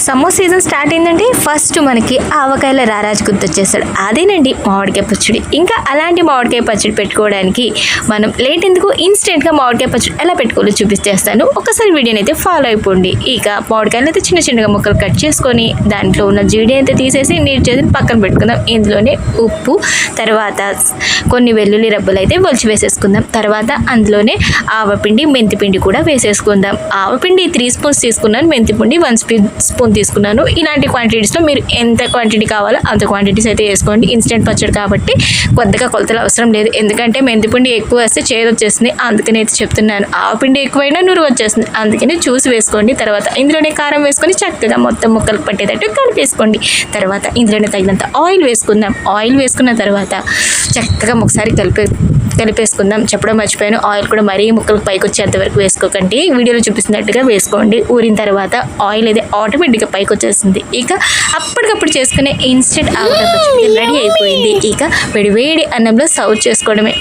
Summer season start అయిందంటే first మనకి ఆవకాయల రారాజు గుర్తొచ్చేస్తాడు. అదేనండి మామిడికాయ పచ్చడి. ఇంకా అలాంటి మామిడికాయ పచ్చడి పెట్టుకోవడానికి మనం లేట్ ఎందుకు ఇన్స్టెంట్గా మామిడికాయ పచ్చడి ఎలా పెట్టుకోవాలో చూపిస్తేస్తాను. ఒకసారి వీడియోని అయితే ఫాలో అయిపోండి. ఇక మామిడికాయలు అయితే చిన్న చిన్నగా ముక్కలు కట్ చేసుకొని దాంట్లో ఉన్న జీడి అయితే తీసేసి నీట్ చేసి పక్కన పెట్టుకుందాం. ఇందులోనే ఉప్పు, తర్వాత కొన్ని వెల్లుల్లి రబ్బలు అయితే ఒలిచి వేసేసుకుందాం. తర్వాత అందులోనే ఆవపిండి, మెంతిపిండి కూడా వేసేసుకుందాం. ఆవపిండి 3 స్పూన్స్ తీసుకున్నాను, మెంతిపిండి 1 స్పూన్ తీసుకున్నాను. ఇలాంటి క్వాంటిటీస్లో మీరు ఎంత క్వాంటిటీ కావాలో అంత క్వాంటిటీస్ అయితే వేసుకోండి. ఇన్స్టెంట్ పచ్చడి కాబట్టి కొద్దిగా కొలతలు అవసరం లేదు. ఎందుకంటే మెంతిపిండి ఎక్కువ వేస్తే చేదు వచ్చేస్తుంది, అందుకని అయితే చెప్తున్నాను. ఆవపిండి ఎక్కువైనా నురుగు వచ్చేస్తుంది, అందుకని చూసి వేసుకోండి. తర్వాత ఇందులోనే కారం వేసుకొని చక్కగా మొత్తం ముక్కలకు పట్టేటట్టు కలిపేసుకోండి. తర్వాత ఇందులోనే తగినంత ఆయిల్ వేసుకుందాం. ఆయిల్ వేసుకున్న తర్వాత చక్కగా ఒకసారి కలిపేసుకుందాం. చెప్పడం మర్చిపోయాను, ఆయిల్ కూడా మరీ ముక్కలకు పైకి వచ్చేంత వరకు వేసుకోకండి. వీడియోలో చూపిస్తున్నట్టుగా వేసుకోండి. ఊరిన తర్వాత ఆయిల్ అయితే ఆటోమేటిక్గా పైకి వచ్చేస్తుంది. ఇక అప్పటికప్పుడు చేసుకునే ఇన్స్టెంట్ ఆవకాయ పచ్చడి రెడీ అయిపోయింది. ఇక వేడి వేడి అన్నంలో సర్వ్ చేసుకోవడమే.